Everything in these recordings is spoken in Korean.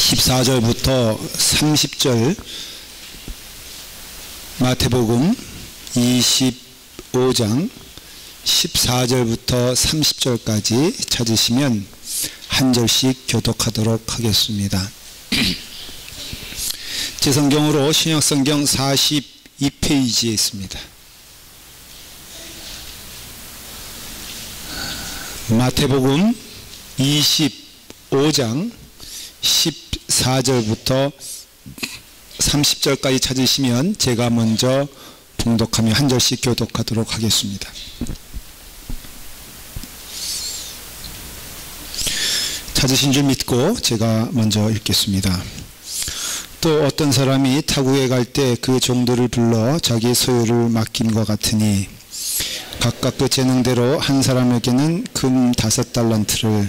14절부터 30절 마태복음 25장 14절부터 30절까지 찾으시면 한 절씩 교독하도록 하겠습니다. 제 성경으로 신약성경 42페이지에 있습니다. 마태복음 25장 14절부터 30절까지 찾으시면 제가 먼저 봉독하며 한 절씩 교독하도록 하겠습니다. 찾으신 줄 믿고 제가 먼저 읽겠습니다. 또 어떤 사람이 타국에 갈 때 그 종들을 불러 자기 소유를 맡김과 같으니 각각 그 재능대로 한 사람에게는 금 5달란트를,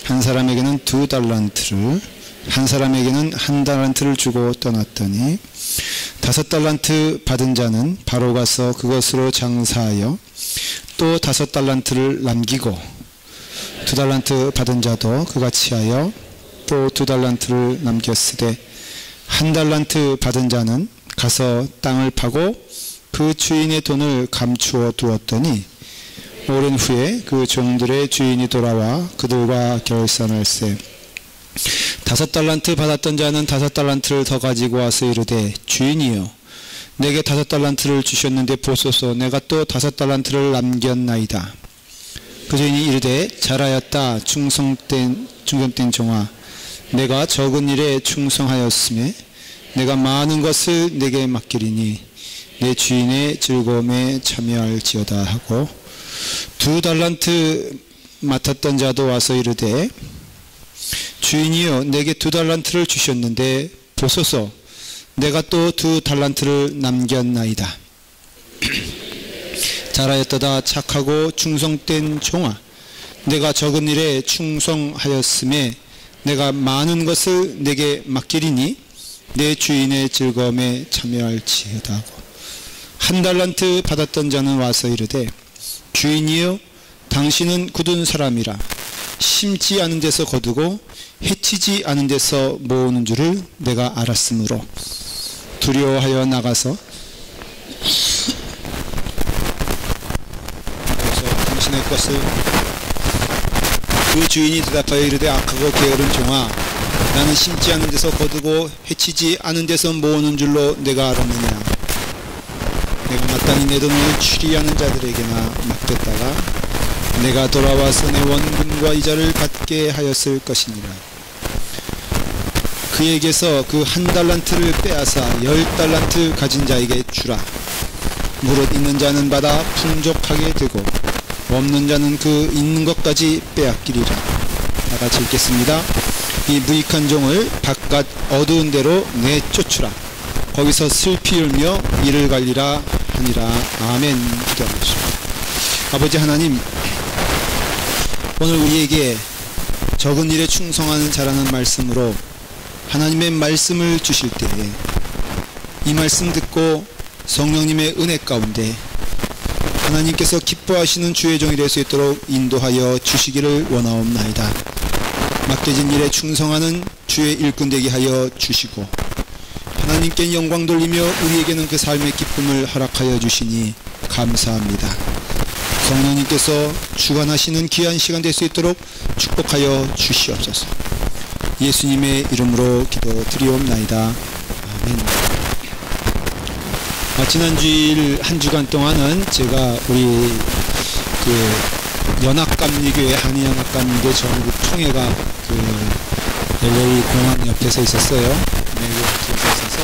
한 사람에게는 2달란트를, 한 사람에게는 1달란트를 주고 떠났더니 5달란트 받은 자는 바로 가서 그것으로 장사하여 또 5달란트를 남기고 2달란트 받은 자도 그같이 하여 또 2달란트를 남겼으되 1달란트 받은 자는 가서 땅을 파고 그 주인의 돈을 감추어 두었더니 오랜 후에 그 종들의 주인이 돌아와 그들과 결산할세 5달란트 받았던 자는 5달란트를 더 가지고 와서 이르되 주인이여 내게 5달란트를 주셨는데 보소서 내가 또 5달란트를 남겼나이다. 그 주인이 이르되 잘하였다 충성된 종아 내가 적은 일에 충성하였으며 내가 많은 것을 내게 맡기리니 내 주인의 즐거움에 참여할지어다 하고 2달란트 맡았던 자도 와서 이르되 주인이여 내게 2달란트를 주셨는데 보소서 내가 또 2달란트를 남겼나이다. 잘하였도다 착하고 충성된 종아 내가 적은 일에 충성하였음에 내가 많은 것을 내게 맡기리니 내 주인의 즐거움에 참여할지어다 하고 1달란트 받았던 자는 와서 이르되 주인이여 당신은 굳은 사람이라 심지 않은 데서 거두고 해치지 않은 데서 모으는 줄을 내가 알았으므로 두려워하여 나가서 당신의 것을 그 주인이 대답하여 이르되 악하고 게으른 종아 나는 심지 않은 데서 거두고 해치지 않은 데서 모으는 줄로 내가 알았느냐. 내가 마땅히 내 돈을 추리하는 자들에게나 맡겼다가 내가 돌아와서 내 원금과 이자를 받게 하였을 것이니라. 그에게서 그 1달란트를 빼앗아 10달란트 가진 자에게 주라. 무릇 있는 자는 받아 풍족하게 되고 없는 자는 그 있는 것까지 빼앗기리라. 다 같이 읽겠습니다. 이 무익한 종을 바깥 어두운 데로 내쫓으라. 거기서 슬피 울며 이를 갈리라 하니라. 아멘. 기도하겠습니다. 아버지 하나님, 오늘 우리에게 적은 일에 충성하는 자라는 말씀으로 하나님의 말씀을 주실 때에 이 말씀 듣고 성령님의 은혜 가운데 하나님께서 기뻐하시는 주의 종이 될 수 있도록 인도하여 주시기를 원하옵나이다. 맡겨진 일에 충성하는 주의 일꾼 되게 하여 주시고 하나님께 영광 돌리며 우리에게는 그 삶의 기쁨을 허락하여 주시니 감사합니다. 성령님께서 주관하시는 귀한 시간 될 수 있도록 축복하여 주시옵소서. 예수님의 이름으로 기도드리옵나이다. 아멘. 지난 주일 한 주간 동안은 제가 우리 연합감리교회 한인연합감리교회 전국 총회가 LA 공항 옆에서 있었어요. 매우 옆에서 있어서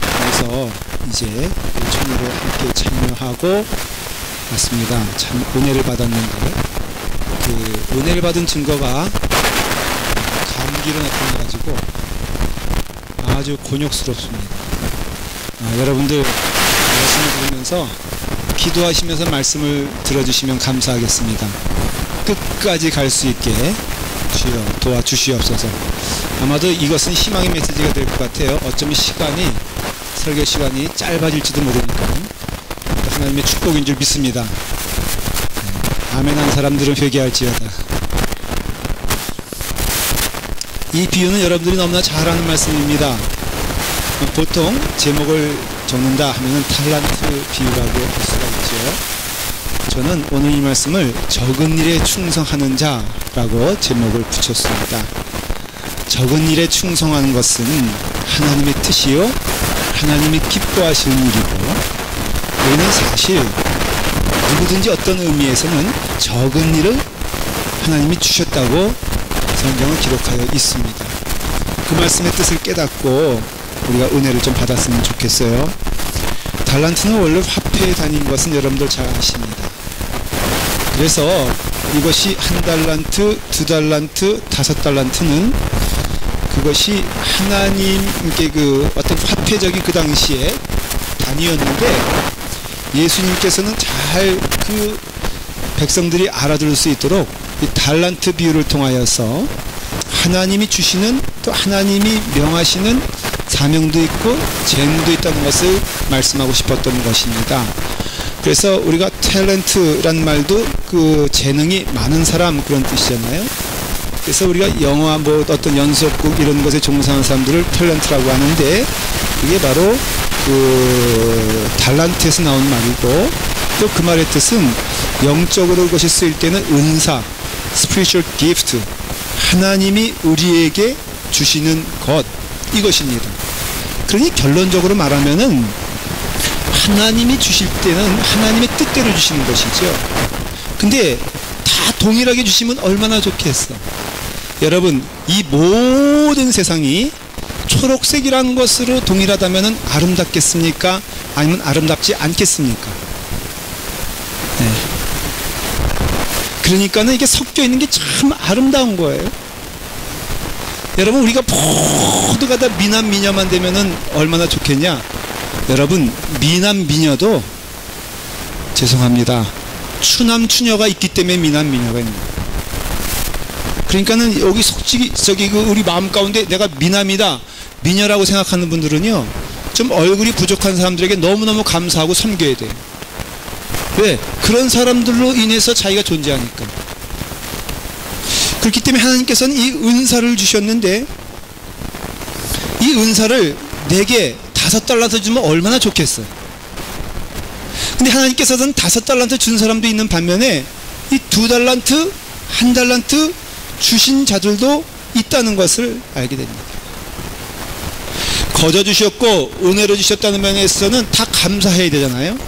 그래서 이제 총회를 함께 참여하고 왔습니다. 참 은혜를 받았는데 은혜를 받은 증거가 감기로 나타나가지고 아주 곤욕스럽습니다. 여러분들 말씀을 들으면서 기도하시면서 말씀을 들어주시면 감사하겠습니다. 끝까지 갈 수 있게 주여 도와주시옵소서. 아마도 이것은 희망의 메시지가 될 것 같아요. 어쩌면 설교 시간이 짧아질지도 모르니까 하나님의 축복인 줄 믿습니다. 아멘한 사람들은 회개할지어다. 이 비유는 여러분들이 너무나 잘 아는 말씀입니다. 보통 제목을 적는다 하면은 달란트 비유라고 할 수가 있죠. 저는 오늘 이 말씀을 적은 일에 충성하는 자라고 제목을 붙였습니다. 적은 일에 충성하는 것은 하나님의 뜻이요, 하나님이 기뻐하시는 일이고, 우리는 사실 누구든지 어떤 의미에서는 적은 일을 하나님이 주셨다고 성경은 기록하여 있습니다. 그 말씀의 뜻을 깨닫고 우리가 은혜를 좀 받았으면 좋겠어요. 달란트는 원래 화폐에 다닌 것은 여러분들 잘 아십니다. 그래서 이것이 1달란트, 2달란트, 5달란트는 그것이 하나님께 그 어떤 화폐적인 그 당시에 단위였는데, 예수님께서는 잘 그 백성들이 알아들을 수 있도록 이 달란트 비유를 통하여서 하나님이 주시는, 또 하나님이 명하시는 사명도 있고 재능도 있다는 것을 말씀하고 싶었던 것입니다. 그래서 우리가 탤런트란 말도 그 재능이 많은 사람, 그런 뜻이잖아요. 그래서 우리가 영화 뭐 어떤 연속극 이런 것에 종사하는 사람들을 탤런트라고 하는데, 이게 바로 그 달란트에서 나온 말이고, 또 그 말의 뜻은 영적으로 그것이 쓰일 때는 은사, spiritual gift, 하나님이 우리에게 주시는 것, 이것입니다. 그러니 결론적으로 말하면은 하나님이 주실 때는 하나님의 뜻대로 주시는 것이죠. 근데 다 동일하게 주시면 얼마나 좋겠어. 여러분, 이 모든 세상이 초록색이라는 것으로 동일하다면 아름답겠습니까? 아니면 아름답지 않겠습니까? 네. 그러니까는 이게 섞여 있는 게 참 아름다운 거예요. 여러분, 우리가 모두가 다 미남 미녀만 되면은 얼마나 좋겠냐? 여러분, 미남 미녀도 죄송합니다, 추남 추녀가 있기 때문에 미남 미녀가 있는 거예요. 그러니까는 여기 솔직히 저기 그 우리 마음 가운데 내가 미남이다, 미녀라고 생각하는 분들은요, 좀 얼굴이 부족한 사람들에게 너무너무 감사하고 섬겨야 돼요. 왜? 그런 사람들로 인해서 자기가 존재하니까. 그렇기 때문에 하나님께서는 이 은사를 주셨는데, 이 은사를 내게 5달란트 주면 얼마나 좋겠어요. 근데 하나님께서는 5달란트 준 사람도 있는 반면에 이 2달란트, 1달란트 주신 자들도 있다는 것을 알게 됩니다. 거저 주셨고 은혜로 주셨다는 면에서는 다 감사해야 되잖아요.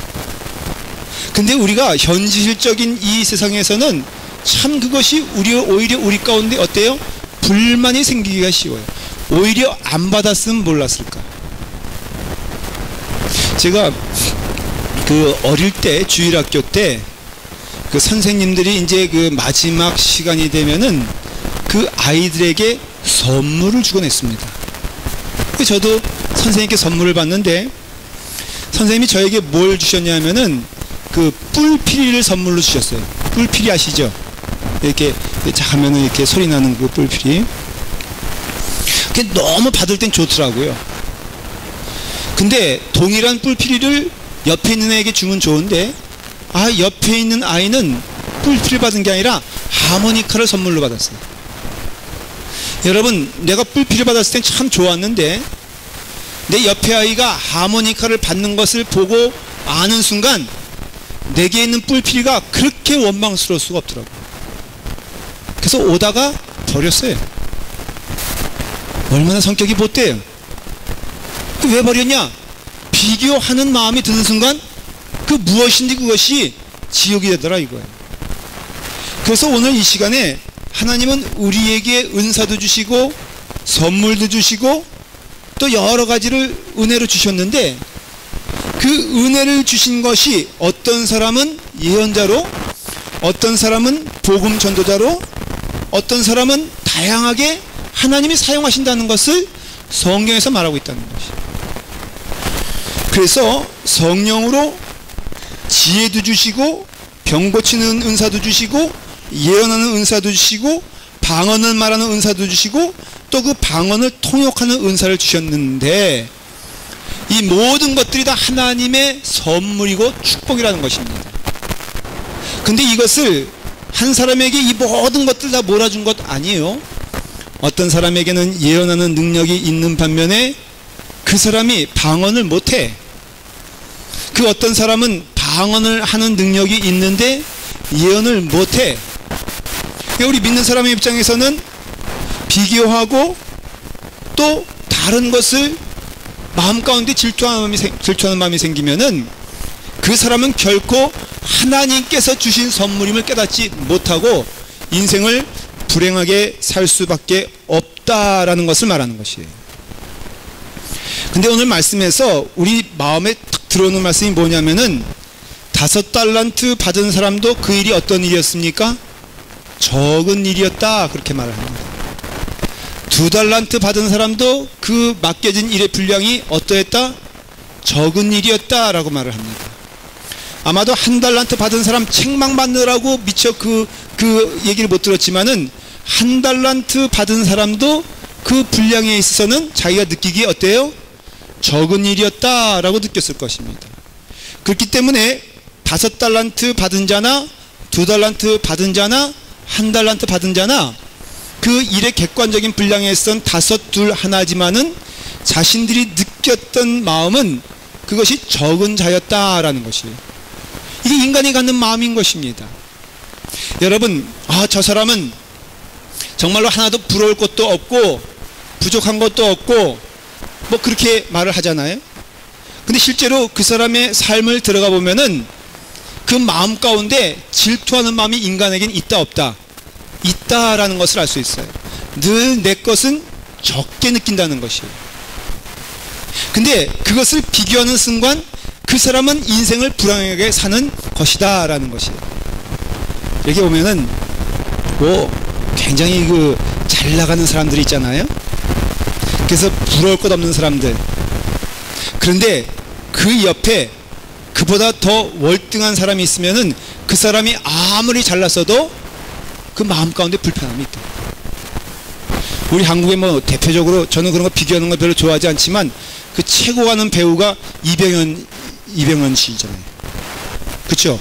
근데 우리가 현실적인 이 세상에서는 참 그것이 오히려 우리 가운데 어때요? 불만이 생기기가 쉬워요. 오히려 안 받았으면 몰랐을까. 제가 그 어릴 때 주일학교 때 그 선생님들이 이제 그 마지막 시간이 되면은 그 아이들에게 선물을 주곤 했습니다. 저도 선생님께 선물을 받는데, 선생님이 저에게 뭘 주셨냐면은 그 뿔피리를 선물로 주셨어요. 뿔피리 아시죠? 이렇게 하면은 이렇게 소리 나는 그 뿔피리. 그게 너무 받을 땐 좋더라고요. 근데 동일한 뿔피리를 옆에 있는 애에게 주면 좋은데, 옆에 있는 아이는 뿔피리를 받은 게 아니라 하모니카를 선물로 받았어요. 여러분, 내가 뿔피리를 받았을 땐 참 좋았는데, 내 옆에 아이가 하모니카를 받는 것을 보고 아는 순간 내게 있는 뿔피리가 그렇게 원망스러울 수가 없더라고요. 그래서 오다가 버렸어요. 얼마나 성격이 못돼요. 왜 버렸냐? 비교하는 마음이 드는 순간 그 무엇인지 그것이 지옥이 되더라 이거예요. 그래서 오늘 이 시간에 하나님은 우리에게 은사도 주시고 선물도 주시고 또 여러 가지를 은혜로 주셨는데, 그 은혜를 주신 것이 어떤 사람은 예언자로, 어떤 사람은 복음 전도자로, 어떤 사람은 다양하게 하나님이 사용하신다는 것을 성경에서 말하고 있다는 것이죠. 그래서 성령으로 지혜도 주시고 병 고치는 은사도 주시고 예언하는 은사도 주시고 방언을 말하는 은사도 주시고 또 그 방언을 통역하는 은사를 주셨는데, 이 모든 것들이 다 하나님의 선물이고 축복이라는 것입니다. 근데 이것을 한 사람에게 이 모든 것들 다 몰아준 것 아니에요. 어떤 사람에게는 예언하는 능력이 있는 반면에 그 사람이 방언을 못해. 그 어떤 사람은 방언을 하는 능력이 있는데 예언을 못해. 우리 믿는 사람의 입장에서는 비교하고 또 다른 것을 마음 가운데 질투하는 마음이 생기면은 그 사람은 결코 하나님께서 주신 선물임을 깨닫지 못하고 인생을 불행하게 살 수밖에 없다라는 것을 말하는 것이에요. 근데 오늘 말씀에서 우리 마음에 탁 들어오는 말씀이 뭐냐면은 5달란트 받은 사람도 그 일이 어떤 일이었습니까? 적은 일이었다, 그렇게 말을 합니다. 2달란트 받은 사람도 그 맡겨진 일의 분량이 어떠했다? 적은 일이었다라고 말을 합니다. 아마도 1달란트 받은 사람 책망 받느라고 미처 그 얘기를 못 들었지만은 1달란트 받은 사람도 그 분량에 있어서는 자기가 느끼기에 어때요? 적은 일이었다라고 느꼈을 것입니다. 그렇기 때문에 5달란트 받은 자나 2달란트 받은 자나 1달란트 받은 자나 그 일의 객관적인 분량에 있어서는 5, 2, 1지만은 자신들이 느꼈던 마음은 그것이 적은 자였다라는 것이에요. 이게 인간이 갖는 마음인 것입니다. 여러분, 저 사람은 정말로 하나도 부러울 것도 없고 부족한 것도 없고 뭐 그렇게 말을 하잖아요. 근데 실제로 그 사람의 삶을 들어가 보면은 그 마음 가운데 질투하는 마음이 인간에게는 있다 없다? 있다라는 것을 알 수 있어요. 늘 내 것은 적게 느낀다는 것이에요. 근데 그것을 비교하는 순간 그 사람은 인생을 불행하게 사는 것이다 라는 것이에요. 여기 오면은 굉장히 잘 나가는 사람들이 있잖아요. 그래서 부러울 것 없는 사람들. 그런데 그 옆에 그보다 더 월등한 사람이 있으면은 그 사람이 아무리 잘났어도 그 마음 가운데 불편함이 있다. 우리 한국에 뭐 대표적으로 저는 그런 거 비교하는 거 별로 좋아하지 않지만 그 최고 가는 배우가 이병헌 씨잖아요. 그쵸?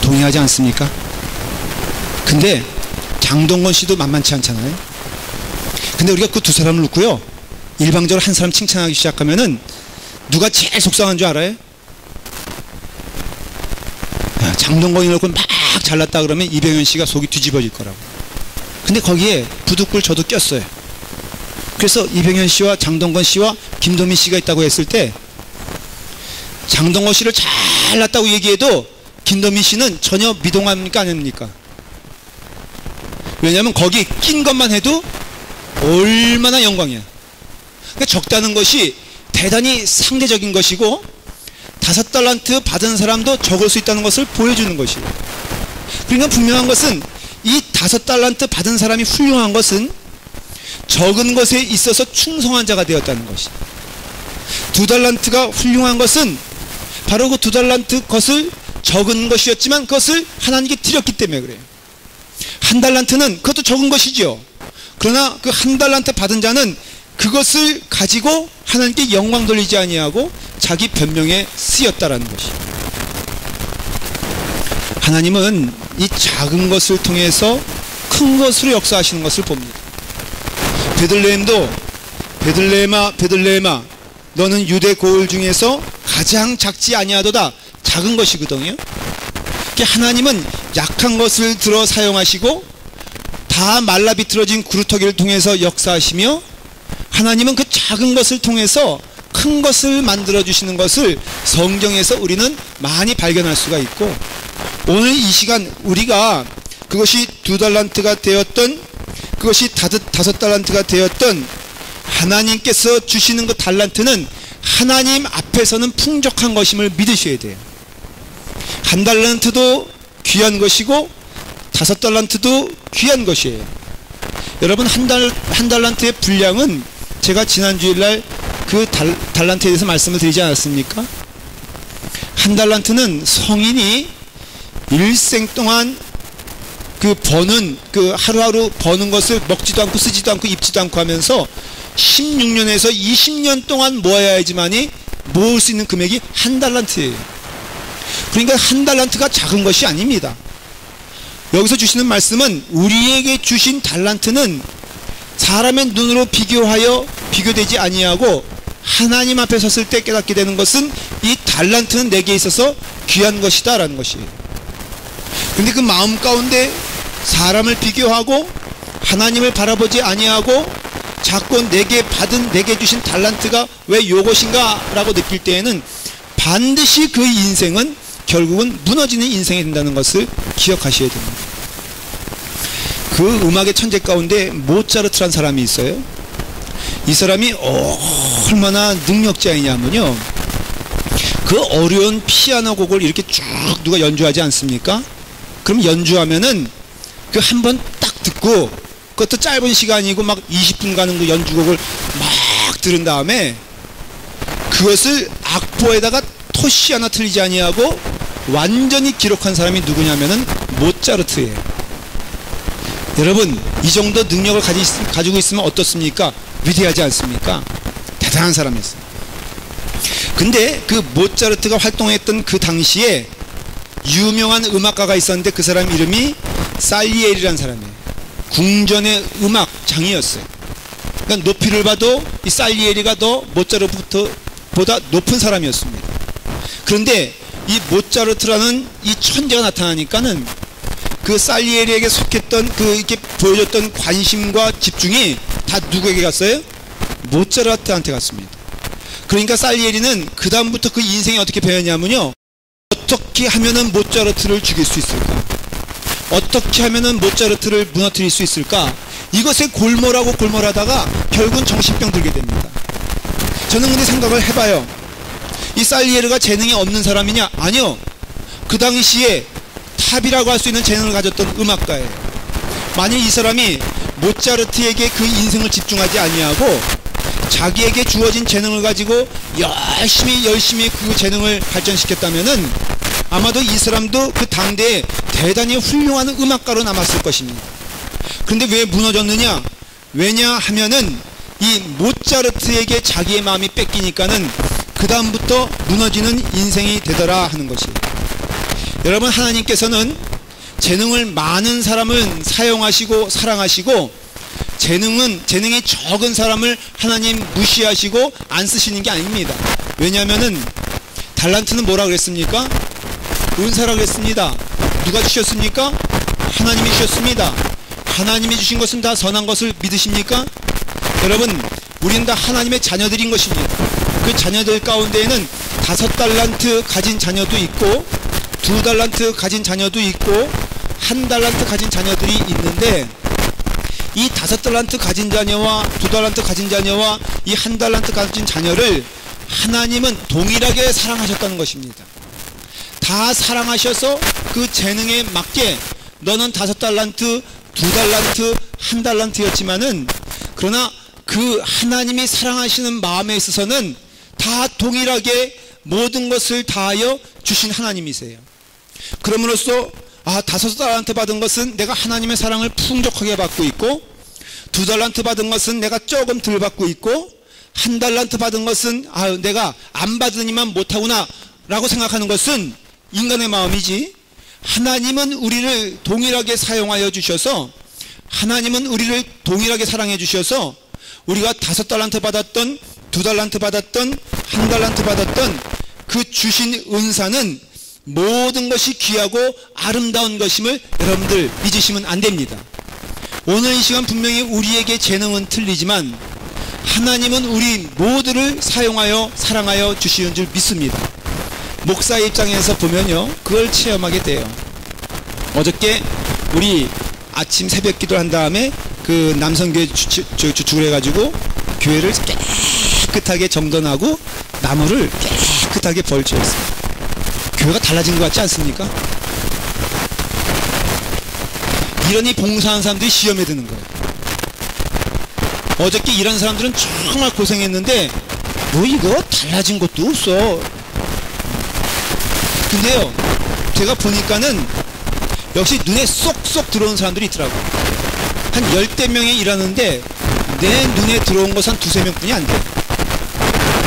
동의하지 않습니까? 근데 장동건 씨도 만만치 않잖아요. 근데 우리가 그 두 사람을 놓고요, 일방적으로 한 사람 칭찬하기 시작하면은 누가 제일 속상한 줄 알아요? 장동건이 놓고 막 잘났다 그러면 이병헌 씨가 속이 뒤집어질 거라고. 근데 거기에 부득불 저도 꼈어요. 그래서 이병헌 씨와 장동건 씨와 김도민 씨가 있다고 했을 때 장동건 씨를 잘났다고 얘기해도 김도민 씨는 전혀 미동합니까 아닙니까? 왜냐하면 거기 낀 것만 해도 얼마나 영광이야. 그러니까 적다는 것이 대단히 상대적인 것이고 5달란트 받은 사람도 적을 수 있다는 것을 보여주는 것이에요. 그러니까 분명한 것은 이 5달란트 받은 사람이 훌륭한 것은 적은 것에 있어서 충성한 자가 되었다는 것이. 2달란트가 훌륭한 것은 바로 그 2달란트 것을 적은 것이었지만 그것을 하나님께 드렸기 때문에 그래요. 1달란트는 그것도 적은 것이죠. 그러나 그 1달란트 받은 자는 그것을 가지고 하나님께 영광 돌리지 아니하고 자기 변명에 쓰였다라는 것이. 하나님은 이 작은 것을 통해서 큰 것으로 역사하시는 것을 봅니다. 베들레헴도 베들레헴아 너는 유대 고을 중에서 가장 작지 아니하도다. 작은 것이거든요. 하나님은 약한 것을 들어 사용하시고 다 말라 비틀어진 구루터기를 통해서 역사하시며 하나님은 그 작은 것을 통해서 큰 것을 만들어 주시는 것을 성경에서 우리는 많이 발견할 수가 있고, 오늘 이 시간 우리가 그것이 2달란트가 되었던 그것이 5달란트가 되었던 하나님께서 주시는 그 달란트는 하나님 앞에서는 풍족한 것임을 믿으셔야 돼요. 1달란트도 귀한 것이고 5달란트도 귀한 것이에요. 여러분, 한 달란트의 분량은 제가 지난 주일날 그 달란트에 대해서 말씀을 드리지 않았습니까? 1달란트는 성인이 일생 동안 하루하루 버는 것을 먹지도 않고 쓰지도 않고 입지도 않고 하면서 16년에서 20년 동안 모아야지만이 모을 수 있는 금액이 1달란트예요. 그러니까 1달란트가 작은 것이 아닙니다. 여기서 주시는 말씀은 우리에게 주신 달란트는 사람의 눈으로 비교하여 비교되지 아니하고 하나님 앞에 섰을 때 깨닫게 되는 것은 이 달란트는 내게 있어서 귀한 것이다 라는 것이에요. 근데 그 마음 가운데 사람을 비교하고 하나님을 바라보지 아니하고 자꾸 내게 주신 달란트가 왜 이것인가 라고 느낄 때에는 반드시 그 인생은 결국은 무너지는 인생이 된다는 것을 기억하셔야 됩니다. 그 음악의 천재 가운데 모차르트란 사람이 있어요. 이 사람이 얼마나 능력자이냐면요, 그 어려운 피아노 곡을 이렇게 쭉 누가 연주하지 않습니까? 그럼 연주하면은 그 한 번 딱 듣고, 그것도 짧은 시간이고 막 20분 가는 그 연주곡을 막 들은 다음에 그것을 악보에다가 토시 하나 틀리지 아니하고 완전히 기록한 사람이 누구냐면은 모차르트예요. 여러분, 이 정도 능력을 가지고 있으면 어떻습니까? 위대하지 않습니까? 대단한 사람이었어요. 근데 그 모차르트가 활동했던 그 당시에 유명한 음악가가 있었는데 그 사람 이름이 살리에리라는 사람이에요. 궁전의 음악장이었어요. 그러니까 높이를 봐도 이 살리에리가 더 모차르트보다 높은 사람이었습니다. 그런데 이 모차르트라는 이 천재가 나타나니까는 그 살리에리에게 속했던 이렇게 보여줬던 관심과 집중이 다 누구에게 갔어요? 모차르트한테 갔습니다. 그러니까 살리에리는 그 다음부터 그 인생이 어떻게 변했냐면요, 어떻게 하면은 모차르트를 죽일 수 있을까? 어떻게 하면은 모차르트를 무너뜨릴 수 있을까? 이것에 골몰하다가 결국은 정신병 들게 됩니다. 저는 근데 생각을 해봐요. 이 살리에리가 재능이 없는 사람이냐? 아니요. 그 당시에 탑이라고 할 수 있는 재능을 가졌던 음악가예요. 만일 이 사람이 모차르트에게 그 인생을 집중하지 아니하고 자기에게 주어진 재능을 가지고 열심히 그 재능을 발전시켰다면은 아마도 이 사람도 그 당대에 대단히 훌륭한 음악가로 남았을 것입니다. 그런데 왜 무너졌느냐? 왜냐하면은 이 모차르트에게 자기의 마음이 뺏기니까는 그 다음부터 무너지는 인생이 되더라 하는 것이에요. 여러분, 하나님께서는 재능을 많은 사람을 사용하시고 사랑하시고 재능이 적은 사람을 하나님 무시하시고 안 쓰시는 게 아닙니다. 왜냐하면은 달란트는 뭐라 그랬습니까? 은사라 그랬습니다. 누가 주셨습니까? 하나님이 주셨습니다. 하나님이 주신 것은 다 선한 것을 믿으십니까? 여러분, 우리는 다 하나님의 자녀들인 것입니다. 그 자녀들 가운데에는 5달란트 가진 자녀도 있고 2달란트 가진 자녀도 있고 1달란트 가진 자녀들이 있는데, 이 5달란트 가진 자녀와 2달란트 가진 자녀와 이 1달란트 가진 자녀를 하나님은 동일하게 사랑하셨다는 것입니다. 다 사랑하셔서 그 재능에 맞게 너는 5달란트, 2달란트, 1달란트였지만은 그러나 그 하나님이 사랑하시는 마음에 있어서는 다 동일하게 모든 것을 다하여 주신 하나님이세요. 그럼으로써 5달란트 받은 것은 내가 하나님의 사랑을 풍족하게 받고 있고, 2달란트 받은 것은 내가 조금 덜 받고 있고, 1달란트 받은 것은 내가 안 받으니만 못하구나 라고 생각하는 것은 인간의 마음이지, 하나님은 우리를 동일하게 사용하여 주셔서, 하나님은 우리를 동일하게 사랑해 주셔서 우리가 5달란트 받았던 2달란트 받았던 1달란트 받았던 그 주신 은사는 모든 것이 귀하고 아름다운 것임을 여러분들 잊으시면 안 됩니다. 오늘 이 시간 분명히 우리에게 재능은 틀리지만 하나님은 우리 모두를 사용하여 사랑하여 주시는 줄 믿습니다. 목사의 입장에서 보면요, 그걸 체험하게 돼요. 어저께 우리 아침 새벽 기도를 한 다음에 그 남성교회 주축을 해가지고 교회를 깨끗하게 정돈하고 나무를 깨끗하게 벌초했어요. 교회가 달라진 것 같지 않습니까? 이러니 봉사하는 사람들이 시험에 드는 거예요. 어저께 일하는 사람들은 정말 고생했는데 뭐 이거 달라진 것도 없어. 근데요, 제가 보니까는 역시 눈에 쏙쏙 들어오는 사람들이 있더라고요. 한 10대 명이 일하는데 내 눈에 들어온 것은 한 2-3명 뿐이 안 돼.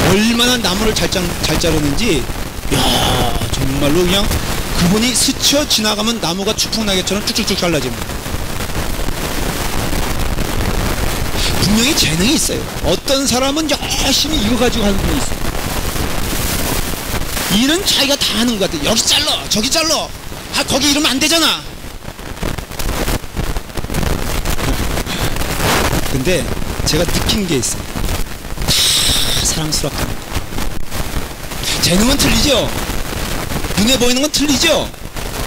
얼마나 나무를 잘 자르는지, 야, 정말로 그냥 그분이 스쳐 지나가면 나무가 추풍나게처럼 쭉쭉쭉 잘라집니다. 분명히 재능이 있어요. 어떤 사람은 열심히 이거 가지고 하는 분이 있어요. 일은 자기가 다 하는 것 같아요. 여기 잘라, 저기 잘라. 아, 거기 이러면 안 되잖아. 근데 제가 느낀 게 있어요. 다 사랑스럽다는 거. 재능은 틀리죠. 눈에 보이는 건 틀리죠.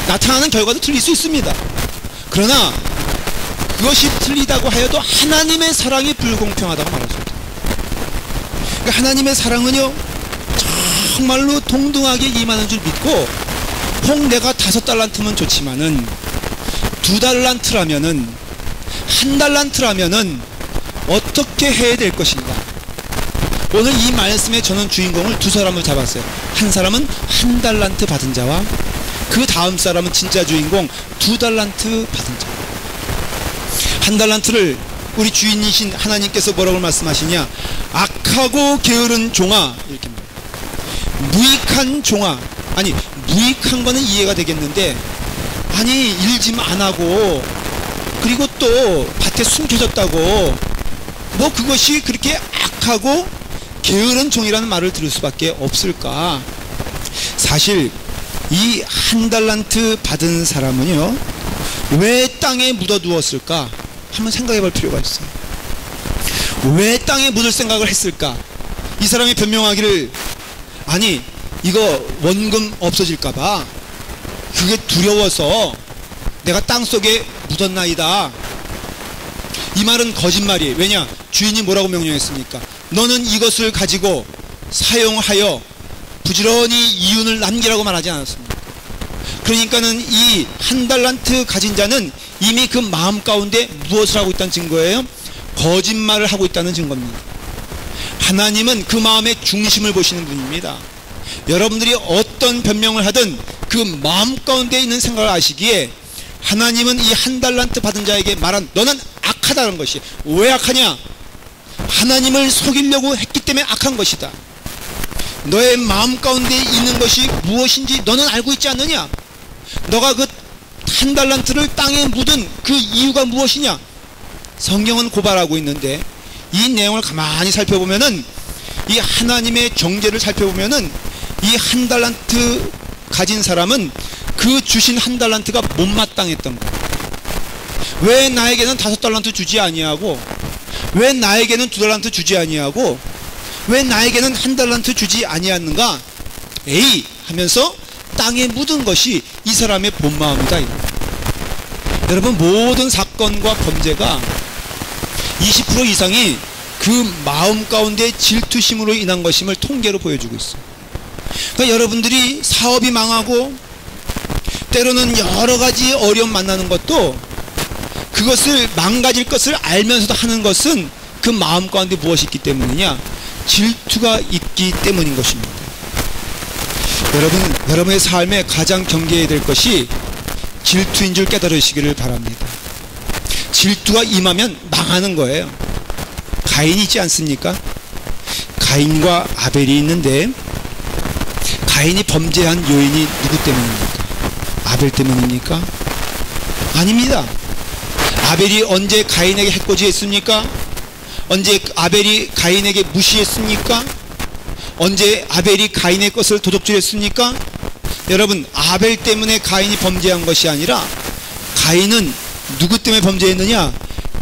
나타나는 결과도 틀릴 수 있습니다. 그러나 그것이 틀리다고 하여도 하나님의 사랑이 불공평하다고 말할 수 있다. 그러니까 하나님의 사랑은요, 정말로 동등하게 임하는 줄 믿고, 혹 내가 5달란트면 좋지만은 2달란트라면은 1달란트라면은 어떻게 해야 될 것인가. 오늘 이 말씀에 저는 주인공을 2사람을 잡았어요. 한 사람은 1달란트 받은 자와 그 다음 사람은 진짜 주인공 2달란트 받은 자. 1달란트를 우리 주인이신 하나님께서 뭐라고 말씀하시냐. 악하고 게으른 종아, 이렇게 말해요. 무익한 종아. 아니, 무익한 거는 이해가 되겠는데, 아니, 일 좀 안 하고 그리고 또 밭에 숨겨졌다고 뭐 그것이 그렇게 악하고 게으른 종이라는 말을 들을 수밖에 없을까. 사실 이 1달란트 받은 사람은요, 왜 땅에 묻어두었을까 한번 생각해 볼 필요가 있어요. 왜 땅에 묻을 생각을 했을까. 이 사람이 변명하기를, 아니 이거 원금 없어질까봐 그게 두려워서 내가 땅속에 묻었나이다. 이 말은 거짓말이에요. 왜냐? 주인이 뭐라고 명령했습니까? 너는 이것을 가지고 사용하여 부지런히 이윤을 남기라고 말하지 않았습니다. 그러니까는 이 1달란트 가진 자는 이미 그 마음 가운데 무엇을 하고 있다는 증거예요? 거짓말을 하고 있다는 증거입니다. 하나님은 그 마음의 중심을 보시는 분입니다. 여러분들이 어떤 변명을 하든 그 마음 가운데 있는 생각을 아시기에, 하나님은 이 1달란트 받은 자에게 말한 너는 악하다는 것이, 왜 악하냐? 하나님을 속이려고 했기 때문에 악한 것이다. 너의 마음 가운데 있는 것이 무엇인지 너는 알고 있지 않느냐? 너가 그 1달란트를 땅에 묻은 그 이유가 무엇이냐? 성경은 고발하고 있는데, 이 내용을 가만히 살펴보면은, 이 하나님의 정죄를 살펴보면은, 이 1달란트 가진 사람은 그 주신 1달란트가 못마땅했던 거예요. 왜 나에게는 5달란트 주지 아니하고, 왜 나에게는 2달란트 주지 아니하고, 왜 나에게는 1달란트 주지 아니하는가? 에이 하면서 땅에 묻은 것이 이 사람의 본 마음이다. 여러분, 모든 사건과 범죄가 20% 이상이 그 마음 가운데 질투심으로 인한 것임을 통계로 보여주고 있어요. 그러니까 여러분들이 사업이 망하고 때로는 여러 가지 어려움 만나는 것도, 그것을 망가질 것을 알면서도 하는 것은 그 마음 가운데 무엇이 있기 때문이냐? 질투가 있기 때문인 것입니다. 여러분의 삶에 가장 경계해야 될 것이 질투인 줄 깨달으시기를 바랍니다. 질투가 임하면 망하는 거예요. 가인이 있지 않습니까? 가인과 아벨이 있는데, 가인이 범죄한 요인이 누구 때문입니까? 아벨 때문입니까? 아닙니다. 아벨이 언제 가인에게 해코지했습니까? 언제 아벨이 가인에게 무시했습니까? 언제 아벨이 가인의 것을 도둑질했습니까? 여러분, 아벨 때문에 가인이 범죄한 것이 아니라, 가인은 누구 때문에 범죄했느냐?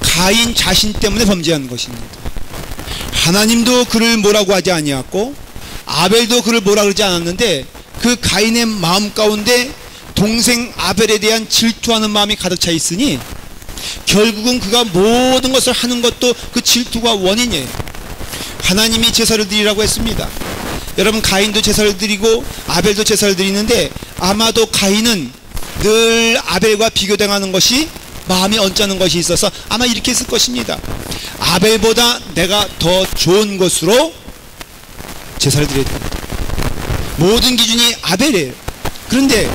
가인 자신 때문에 범죄한 것입니다. 하나님도 그를 뭐라고 하지 아니었고, 아벨도 그를 뭐라 그러지 않았는데, 그 가인의 마음 가운데 동생 아벨에 대한 질투하는 마음이 가득 차 있으니, 결국은 그가 모든 것을 하는 것도 그 질투가 원인이에요. 하나님이 제사를 드리라고 했습니다. 여러분, 가인도 제사를 드리고 아벨도 제사를 드리는데, 아마도 가인은 늘 아벨과 비교당하는 것이 마음이 언짢은 것이 있어서 아마 이렇게 했을 것입니다. 아벨보다 내가 더 좋은 것으로 제사를 드려야 됩니다. 모든 기준이 아벨이에요. 그런데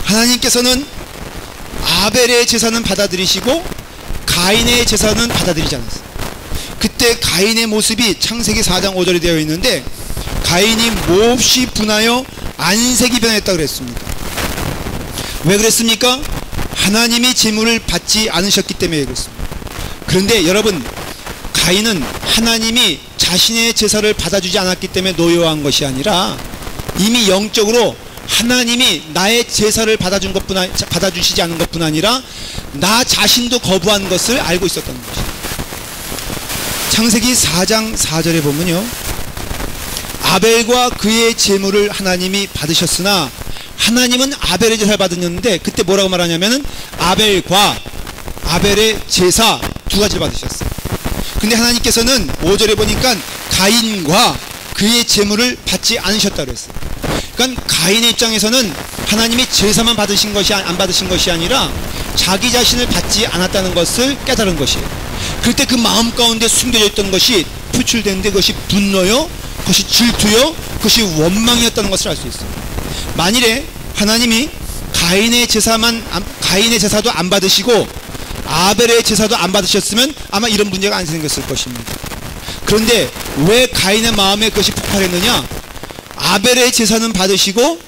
하나님께서는 아벨의 제사는 받아들이시고 가인의 제사는 받아들이지 않았어요. 그때 가인의 모습이 창세기 4장 5절에 되어 있는데, 가인이 몹시 분하여 안색이 변했다고 그랬습니다. 왜 그랬습니까? 하나님이 제물을 받지 않으셨기 때문에 그렇습니다. 그런데 여러분, 가인은 하나님이 자신의 제사를 받아주지 않았기 때문에 노여워한 것이 아니라 이미 영적으로 하나님이 나의 제사를 받아주시지 않은 것뿐 아니라 나 자신도 거부한 것을 알고 있었던 것입니다. 창세기 4장 4절에 보면요, 아벨과 그의 제물을 하나님이 받으셨으나 하나님은 아벨의 제사를 받으셨는데 그때 뭐라고 말하냐면은 아벨과 아벨의 제사 두 가지를 받으셨어요. 근데 하나님께서는 5절에 보니까 가인과 그의 제물을 받지 않으셨다고 했어요. 그러니까 가인의 입장에서는 하나님이 제사만 받으신 것이 안 받으신 것이 아니라 자기 자신을 받지 않았다는 것을 깨달은 것이에요. 그럴 때 그 마음 가운데 숨겨져 있던 것이 표출되는데 그것이 분노요, 그것이 질투요, 그것이 원망이었다는 것을 알 수 있어요. 만일에 하나님이 가인의 제사도 안 받으시고 아벨의 제사도 안 받으셨으면 아마 이런 문제가 안 생겼을 것입니다. 그런데 왜 가인의 마음에 그것이 폭발했느냐? 아벨의 제사는 받으시고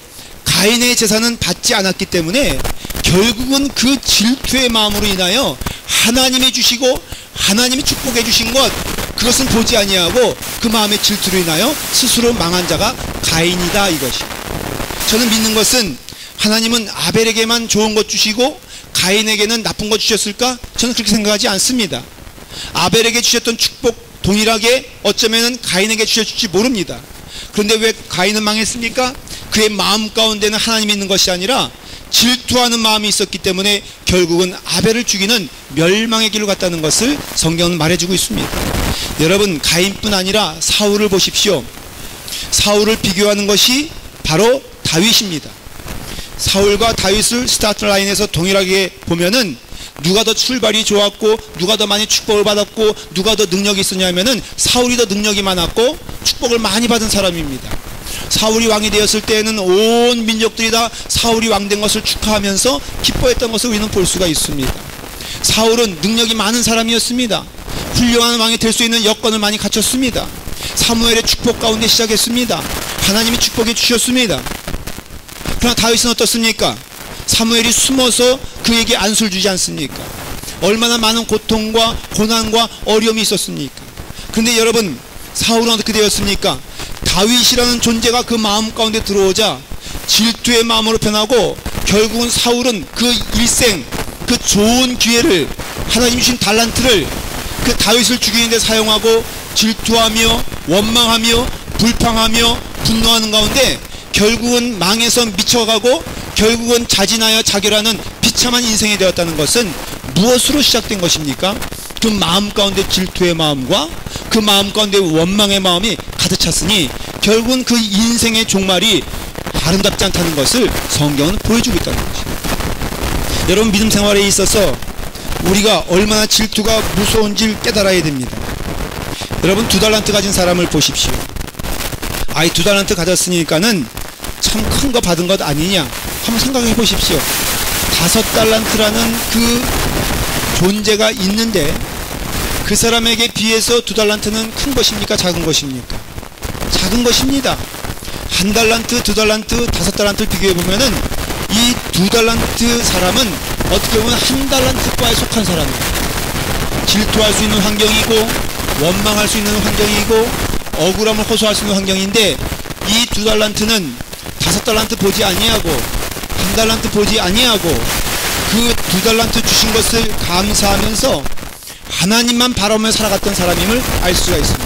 가인의 제사는 받지 않았기 때문에 결국은 그 질투의 마음으로 인하여 하나님이 주시고 하나님이 축복해 주신 것, 그것은 보지 아니하고 그 마음의 질투로 인하여 스스로 망한 자가 가인이다, 이것이. 저는 믿는 것은 하나님은 아벨에게만 좋은 것 주시고 가인에게는 나쁜 것 주셨을까? 저는 그렇게 생각하지 않습니다. 아벨에게 주셨던 축복 동일하게 어쩌면 가인에게 주셨을지 모릅니다. 그런데 왜 가인은 망했습니까? 그의 마음 가운데는 하나님이 있는 것이 아니라 질투하는 마음이 있었기 때문에 결국은 아벨을 죽이는 멸망의 길로 갔다는 것을 성경은 말해주고 있습니다. 여러분, 가인뿐 아니라 사울을 보십시오. 사울을 비교하는 것이 바로 다윗입니다. 사울과 다윗을 스타트 라인에서 동일하게 보면은 누가 더 출발이 좋았고 누가 더 많이 축복을 받았고 누가 더 능력이 있었냐면은 사울이 더 능력이 많았고 축복을 많이 받은 사람입니다. 사울이 왕이 되었을 때에는 온 민족들이 다 사울이 왕된 것을 축하하면서 기뻐했던 것을 우리는 볼 수가 있습니다. 사울은 능력이 많은 사람이었습니다. 훌륭한 왕이 될 수 있는 여건을 많이 갖췄습니다. 사무엘의 축복 가운데 시작했습니다. 하나님이 축복해 주셨습니다. 그러나 다윗은 어떻습니까? 사무엘이 숨어서 그에게 안수를 주지 않습니까? 얼마나 많은 고통과 고난과 어려움이 있었습니까? 그런데 여러분, 사울은 어떻게 되었습니까? 다윗이라는 존재가 그 마음 가운데 들어오자 질투의 마음으로 변하고 결국은 사울은 그 일생, 그 좋은 기회를, 하나님 주신 달란트를 그 다윗을 죽이는 데 사용하고 질투하며 원망하며 불평하며 분노하는 가운데 결국은 망해서 미쳐가고 결국은 자진하여 자결하는 비참한 인생이 되었다는 것은 무엇으로 시작된 것입니까? 그 마음 가운데 질투의 마음과 그 마음 가운데 원망의 마음이 가득 찼으니 결국은 그 인생의 종말이 아름답지 않다는 것을 성경은 보여주고 있다는 것입니다. 여러분, 믿음 생활에 있어서 우리가 얼마나 질투가 무서운지를 깨달아야 됩니다. 여러분, 2달란트 가진 사람을 보십시오. 아이 2달란트 가졌으니까는 참 큰 거 받은 것 아니냐 한번 생각해 보십시오. 5달란트라는 그 존재가 있는데 그 사람에게 비해서 2달란트는 큰 것입니까? 작은 것입니까? 작은 것입니다. 1달란트, 2달란트, 5달란트를 비교해 보면은 이 2달란트 사람은 어떻게 보면 1달란트과에 속한 사람입니다. 질투할 수 있는 환경이고 원망할 수 있는 환경이고 억울함을 호소할 수 있는 환경인데 이 2달란트는 5달란트 보지 아니하고 1달란트 보지 아니하고 그 2달란트 주신 것을 감사하면서 하나님만 바라보며 살아갔던 사람임을 알 수가 있습니다.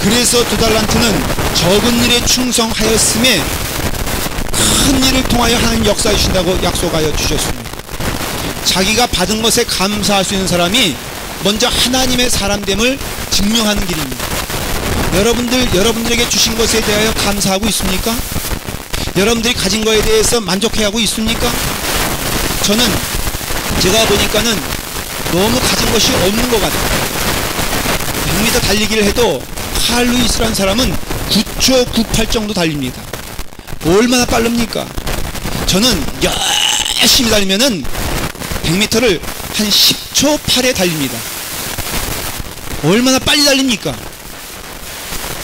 그래서 2달란트는 적은 일에 충성하였음에 큰 일을 통하여 하나님 역사해 주신다고 약속하여 주셨습니다. 자기가 받은 것에 감사할 수 있는 사람이 먼저 하나님의 사람됨을 증명하는 길입니다. 여러분들에게 주신 것에 대하여 감사하고 있습니까? 여러분들이 가진 것에 대해서 만족해하고 있습니까? 저는 제가 보니까는 너무 가진 것이 없는 것 같아요. 100m 달리기를 해도 칼 루이스라는 사람은 9초 98 정도 달립니다. 얼마나 빠릅니까? 저는 열심히 달리면은 100m를 한 10초 8에 달립니다. 얼마나 빨리 달립니까?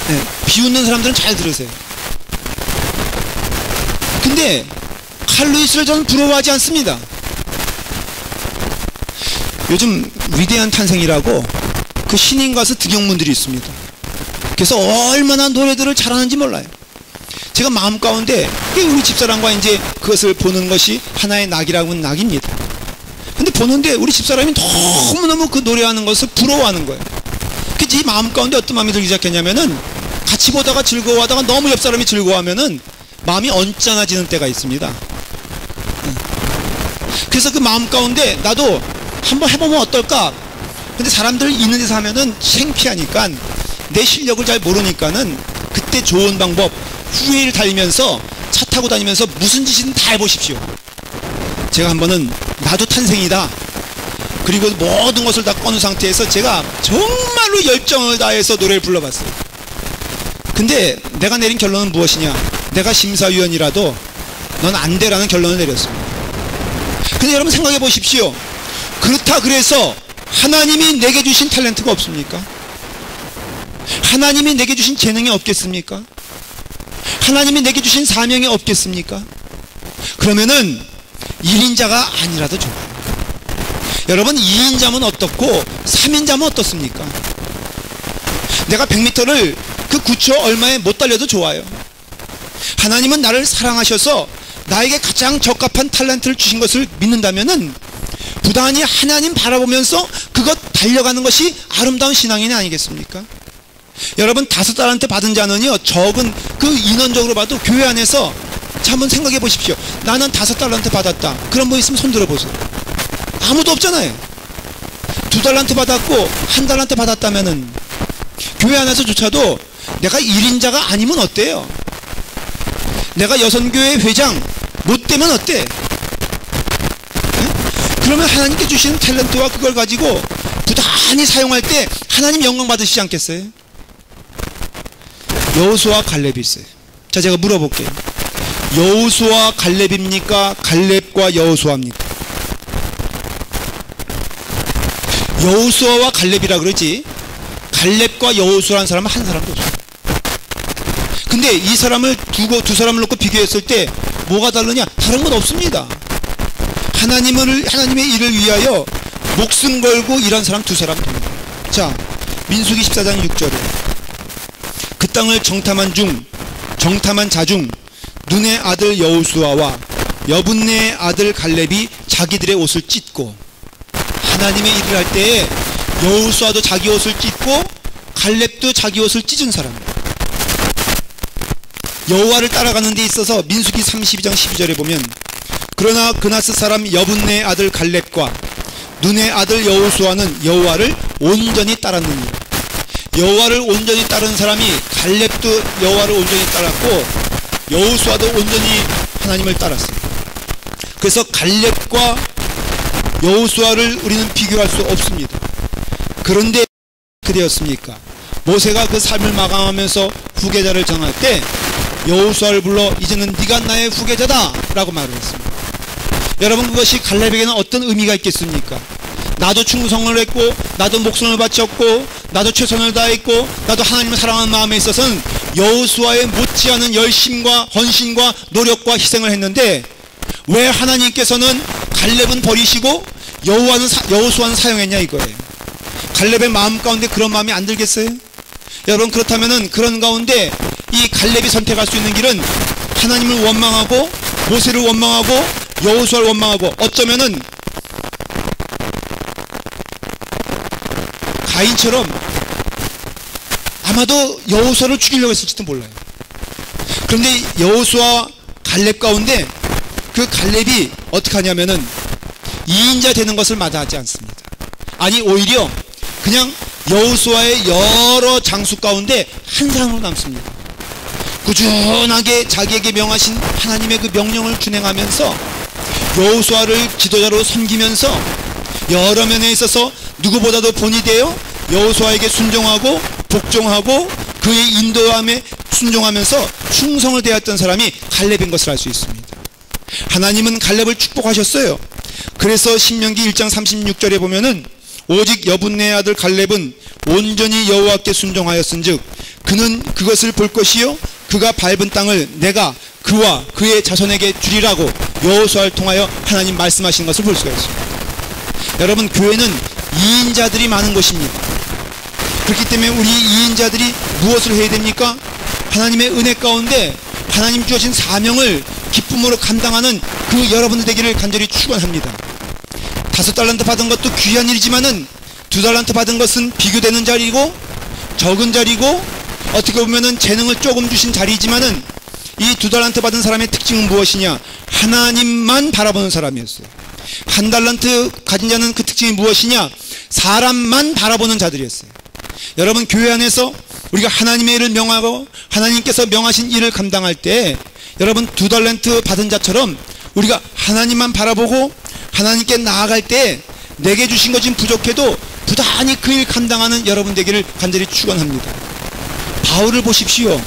네, 비웃는 사람들은 잘 들으세요. 근데 칼 루이스를 저는 부러워하지 않습니다. 요즘 위대한 탄생이라고 그 신인 가수 등용문들이 있습니다. 그래서 얼마나 노래들을 잘하는지 몰라요. 제가 마음 가운데 우리 집사람과 이제 그것을 보는 것이 하나의 낙이라고는 낙입니다. 근데 보는데 우리 집사람이 너무너무 그 노래하는 것을 부러워하는 거예요. 그래서 이 마음 가운데 어떤 마음이 들기 시작했냐면은 같이 보다가 즐거워하다가 너무 옆 사람이 즐거워하면은 마음이 언짢아지는 때가 있습니다. 그래서 그 마음 가운데 나도 한번 해보면 어떨까? 근데 사람들 있는 데서 하면은 창피하니까 내 실력을 잘 모르니까는 그때 좋은 방법, 후회를 달리면서 차 타고 다니면서 무슨 짓이든 다 해보십시오. 제가 한 번은 나도 탄생이다. 그리고 모든 것을 다 꺼놓은 상태에서 제가 정말로 열정을 다해서 노래를 불러봤어요. 근데 내가 내린 결론은 무엇이냐? 내가 심사위원이라도 넌 안 돼라는 결론을 내렸습니다. 근데 여러분 생각해 보십시오. 그렇다 그래서 하나님이 내게 주신 탤런트가 없습니까? 하나님이 내게 주신 재능이 없겠습니까? 하나님이 내게 주신 사명이 없겠습니까? 그러면은 1인자가 아니라도 좋아요. 여러분 2인자면 어떻고 3인자면 어떻습니까? 내가 100m를 그 9초 얼마에 못 달려도 좋아요. 하나님은 나를 사랑하셔서 나에게 가장 적합한 탤런트를 주신 것을 믿는다면은 부단히 하나님 바라보면서 그것 달려가는 것이 아름다운 신앙인이 아니겠습니까? 여러분 5달란트 받은 자는요 적은 그 인원적으로 봐도 교회 안에서 자 한번 생각해 보십시오. 나는 5달란트 받았다. 그런 분 있으면 손 들어보세요. 아무도 없잖아요. 2달란트 받았고 1달란트 받았다면은 교회 안에서조차도 내가 1인자가 아니면 어때요? 내가 여선교회 회장 못 되면 어때? 네? 그러면 하나님께 주시는 탤런트와 그걸 가지고 부단히 사용할 때 하나님 영광 받으시지 않겠어요? 여호수아와 갈렙이 있어요. 자, 제가 물어볼게요. 여호수아 갈렙입니까? 갈렙과 여호수아입니까? 여호수아와 갈렙이라 그러지 갈렙과 여호수아라는 사람은 한 사람도 없어요. 근데 이 사람을 두고 두 사람을 놓고 비교했을 때 뭐가 다르냐? 다른 건 없습니다. 하나님의 일을 위하여 목숨 걸고 일한 사람 두 사람 됩니다. 자, 민수기 14장 6절에 그 땅을 정탐한 자 중 눈의 아들 여호수아와 여분네의 아들 갈렙이 자기들의 옷을 찢고, 하나님의 일을 할 때에 여호수아도 자기 옷을 찢고 갈렙도 자기 옷을 찢은 사람입니다. 여호와를 따라가는 데 있어서 민수기 32장 12절에 보면 그러나 그나스 사람 여분네의 아들 갈렙과 눈의 아들 여호수아는 여호와를 온전히 따랐느니라. 여호와를 온전히 따른 사람이 갈렙도 여호와를 온전히 따랐고 여호수아도 온전히 하나님을 따랐어요. 그래서 갈렙과 여호수아를 우리는 비교할 수 없습니다. 그런데 그렇게 되었습니까? 모세가 그 삶을 마감하면서 후계자를 정할 때 여호수아를 불러 이제는 네가 나의 후계자다 라고 말을 했습니다. 여러분, 그것이 갈렙에게는 어떤 의미가 있겠습니까? 나도 충성을 했고 나도 목숨을 바쳤고 나도 최선을 다했고 나도 하나님을 사랑하는 마음에 있어서는 여호수아의 못지않은 열심과 헌신과 노력과 희생을 했는데 왜 하나님께서는 갈렙은 버리시고 여호수아는 사용했냐 이거예요. 갈렙의 마음 가운데 그런 마음이 안 들겠어요? 여러분, 그렇다면은 그런 가운데 이 갈렙이 선택할 수 있는 길은 하나님을 원망하고 모세를 원망하고 여호수아를 원망하고 어쩌면은 가인처럼 아마도 여호수아를 죽이려고 했을지도 몰라요. 그런데 여호수아 갈렙 가운데 그 갈렙이 어떻게 하냐면은 2인자 되는 것을 마다하지 않습니다. 아니, 오히려 그냥 여호수아의 여러 장수 가운데 한 사람으로 남습니다. 꾸준하게 자기에게 명하신 하나님의 그 명령을 준행하면서 여호수아를 지도자로 섬기면서 여러 면에 있어서 누구보다도 본이 되어 여호수아에게 순종하고 복종하고 그의 인도함에 순종하면서 충성을 다했던 사람이 갈렙인 것을 알 수 있습니다. 하나님은 갈렙을 축복하셨어요. 그래서 신명기 1장 36절에 보면은 오직 여분네의 아들 갈렙은 온전히 여호와께 순종하였은즉 그는 그것을 볼 것이요 그가 밟은 땅을 내가 그와 그의 자손에게 주리라고 여호수아를 통하여 하나님 말씀하신 것을 볼 수가 있습니다. 여러분, 교회는 2인자들이 많은 곳입니다. 그렇기 때문에 우리 이인자들이 무엇을 해야 됩니까? 하나님의 은혜 가운데 하나님 주신 사명을 기쁨으로 감당하는 그 여러분들 되기를 간절히 축원합니다. 5달란트 받은 것도 귀한 일이지만은 2달란트 받은 것은 비교되는 자리고 적은 자리고 어떻게 보면은 재능을 조금 주신 자리이지만은 이 2달란트 받은 사람의 특징은 무엇이냐? 하나님만 바라보는 사람이었어요. 1달란트 가진 자는 그 특징이 무엇이냐? 사람만 바라보는 자들이었어요. 여러분, 교회 안에서 우리가 하나님의 일을 명하고 하나님께서 명하신 일을 감당할 때 여러분 2달란트 받은 자처럼 우리가 하나님만 바라보고 하나님께 나아갈 때 내게 주신 것이 부족해도 부단히 그 일 감당하는 여러분 되기를 간절히 축원합니다. 바울을 보십시오.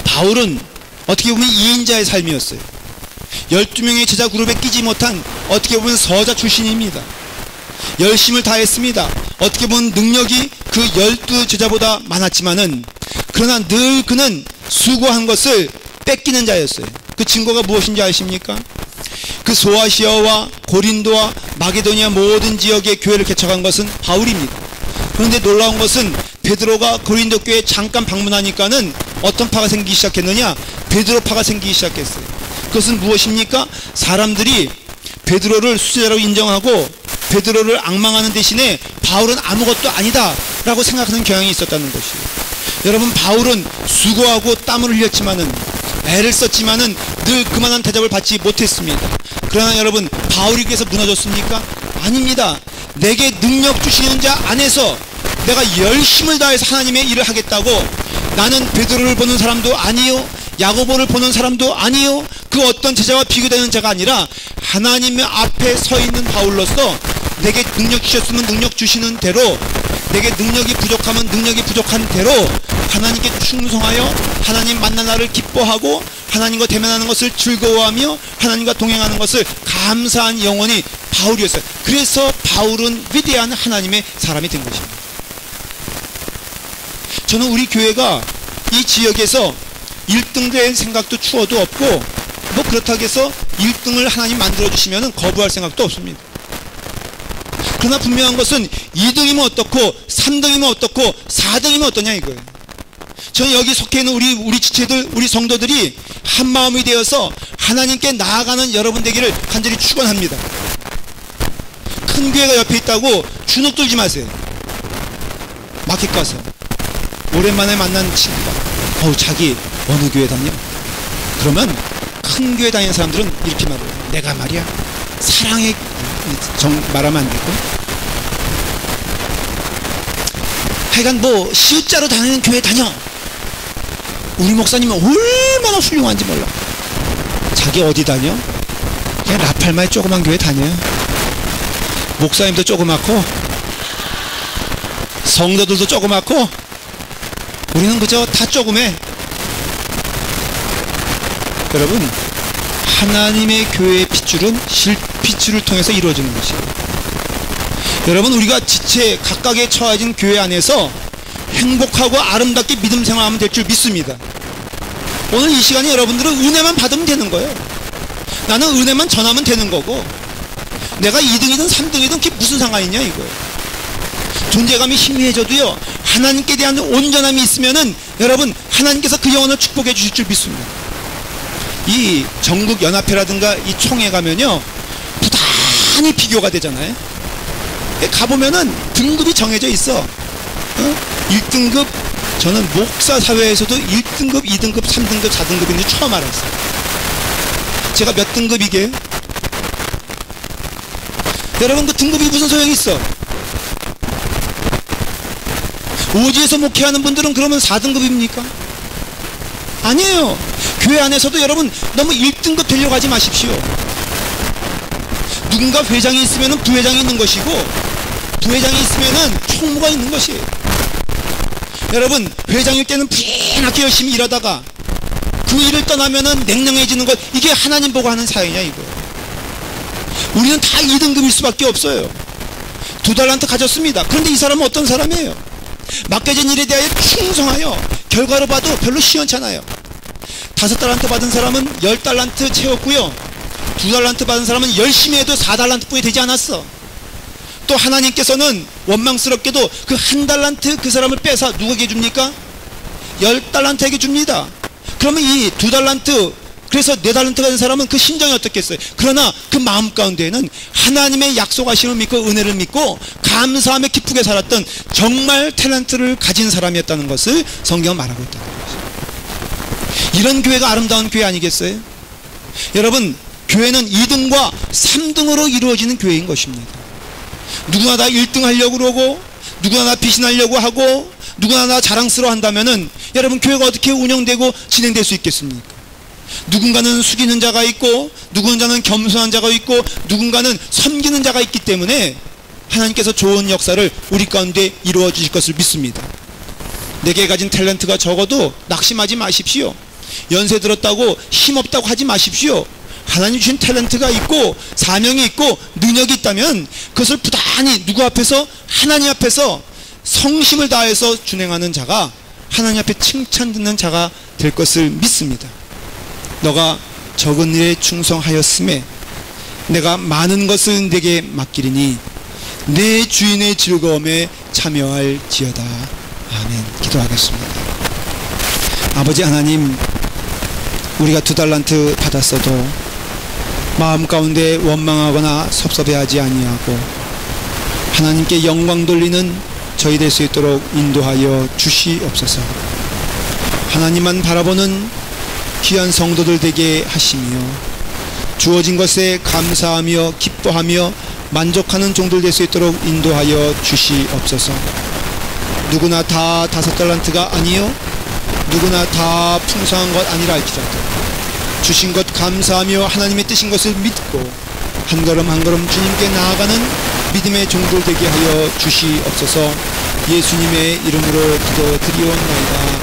바울은 어떻게 보면 2인자의 삶이었어요. 12명의 제자 그룹에 끼지 못한 어떻게 보면 서자 출신입니다. 열심을 다했습니다. 어떻게 보면 능력이 그 12제자보다 많았지만은 그러나 늘 그는 수고한 것을 뺏기는 자였어요. 그 증거가 무엇인지 아십니까? 그 소아시아와 고린도와 마게도니아 모든 지역의 교회를 개척한 것은 바울입니다. 그런데 놀라운 것은 베드로가 고린도 교회에 잠깐 방문하니까는 어떤 파가 생기기 시작했느냐? 베드로파가 생기기 시작했어요. 그것은 무엇입니까? 사람들이 베드로를 수제자로 인정하고 베드로를 앙망하는 대신에 바울은 아무것도 아니다 라고 생각하는 경향이 있었다는 것이에요. 여러분, 바울은 수고하고 땀을 흘렸지만은 애를 썼지만은 늘 그만한 대접을 받지 못했습니다. 그러나 여러분, 바울이 그래서 무너졌습니까? 아닙니다. 내게 능력 주시는 자 안에서 내가 열심을 다해서 하나님의 일을 하겠다고, 나는 베드로를 보는 사람도 아니요 야고보를 보는 사람도 아니요 그 어떤 제자와 비교되는 자가 아니라 하나님의 앞에 서 있는 바울로서 내게 능력 주셨으면 능력 주시는 대로, 내게 능력이 부족하면 능력이 부족한 대로 하나님께 충성하여 하나님 만난 날을 기뻐하고 하나님과 대면하는 것을 즐거워하며 하나님과 동행하는 것을 감사한 영혼이 바울이었어요. 그래서 바울은 위대한 하나님의 사람이 된 것입니다. 저는 우리 교회가 이 지역에서 1등 될 생각도 추워도 없고, 뭐 그렇다고 해서 1등을 하나님 만들어주시면 거부할 생각도 없습니다. 그러나 분명한 것은 2등이면 어떻고 3등이면 어떻고 4등이면 어떠냐 이거예요. 저는 여기 속해 있는 우리 지체들, 우리 성도들이 한 마음이 되어서 하나님께 나아가는 여러분 되기를 간절히 축원합니다. 큰 교회가 옆에 있다고 주눅 들지 마세요. 마켓 가서 오랜만에 만난 친구가 자기 어느 교회 다녀? 그러면 큰 교회 다니는 사람들은 이렇게 말해요. 내가 말이야 사랑의 말하면 안 되고, 하여간 뭐 시우자로 다니는 교회 다녀. 우리 목사님은 얼마나 훌륭한지 몰라. 자기 어디 다녀? 그냥 라팔마의 조그만 교회 다녀요. 목사님도 조그맣고 성도들도 조그맣고 우리는 그저 다 조그매. 여러분, 하나님의 교회의 핏줄은 실핏줄을 통해서 이루어지는 것이에요. 여러분, 우리가 지체 각각에 처해진 교회 안에서 행복하고 아름답게 믿음 생활하면 될 줄 믿습니다. 오늘 이 시간에 여러분들은 은혜만 받으면 되는 거예요. 나는 은혜만 전하면 되는 거고, 내가 2등이든 3등이든 그게 무슨 상관이냐 이거예요. 존재감이 희미해져도요, 하나님께 대한 온전함이 있으면은 여러분, 하나님께서 그 영혼을 축복해 주실 줄 믿습니다. 이 전국연합회라든가 이 총회 가면요, 부단히 비교가 되잖아요. 가보면은 등급이 정해져 있어. 1등급, 저는 목사 사회에서도 1등급, 2등급, 3등급, 4등급인지 처음 알았어요. 제가 몇 등급이게? 여러분, 그 등급이 무슨 소용이 있어? 오지에서 목회하는 분들은 그러면 4등급입니까? 아니에요. 교회 안에서도 여러분 너무 1등급 되려고 하지 마십시오. 누군가 회장이 있으면 부회장이 있는 것이고, 부회장이 있으면 총무가 있는 것이에요. 여러분, 회장일 때는 부지런하게 열심히 일하다가 그 일을 떠나면은 냉랭해지는 것, 이게 하나님 보고 하는 사회냐 이거예요. 우리는 다 2등급일 수밖에 없어요. 2달란트 가졌습니다. 그런데 이 사람은 어떤 사람이에요? 맡겨진 일에 대하여 충성하여 결과로 봐도 별로 시원찮아요. 5달란트 받은 사람은 10달란트 채웠고요, 2달란트 받은 사람은 열심히 해도 4달란트 뿐이 되지 않았어. 또 하나님께서는 원망스럽게도 그 1달란트 그 사람을 빼서 누구에게 줍니까? 10달란트에게 줍니다. 그러면 이 2달란트, 그래서 4달란트가 된 사람은 그 심정이 어떻겠어요? 그러나 그 마음 가운데에는 하나님의 약속하심을 믿고 은혜를 믿고 감사하며 기쁘게 살았던 정말 탤런트를 가진 사람이었다는 것을 성경은 말하고 있다는 거죠. 이런 교회가 아름다운 교회 아니겠어요? 여러분, 교회는 2등과 3등으로 이루어지는 교회인 것입니다. 누구나 다 1등 하려고 그러고, 누구나 다 비신하려고 하고, 누구나 다 자랑스러워 한다면은 여러분, 교회가 어떻게 운영되고 진행될 수 있겠습니까? 누군가는 숙이는 자가 있고, 누군가는 겸손한 자가 있고, 누군가는 섬기는 자가 있기 때문에 하나님께서 좋은 역사를 우리 가운데 이루어 주실 것을 믿습니다. 내게 가진 탤런트가 적어도 낙심하지 마십시오. 연세 들었다고 힘없다고 하지 마십시오. 하나님 주신 탤런트가 있고 사명이 있고 능력이 있다면 그것을 부단히 누구 앞에서? 하나님 앞에서 성심을 다해서 준행하는 자가 하나님 앞에 칭찬 듣는 자가 될 것을 믿습니다. 너가 적은 일에 충성하였음에 내가 많은 것을 내게 맡기리니 내 주인의 즐거움에 참여할지어다. 아멘. 기도하겠습니다. 아버지 하나님, 우리가 2달란트 받았어도 마음 가운데 원망하거나 섭섭해하지 아니하고 하나님께 영광 돌리는 저희 될 수 있도록 인도하여 주시옵소서. 하나님만 바라보는 귀한 성도들 되게 하시며 주어진 것에 감사하며 기뻐하며 만족하는 종들 될 수 있도록 인도하여 주시옵소서. 누구나 다 5달란트가 아니요 누구나 다 풍성한 것 아니라 할지라도 주신 것 감사하며 하나님의 뜻인 것을 믿고 한 걸음 한 걸음 주님께 나아가는 믿음의 종들 되게 하여 주시옵소서. 예수님의 이름으로 기도드리옵나이다.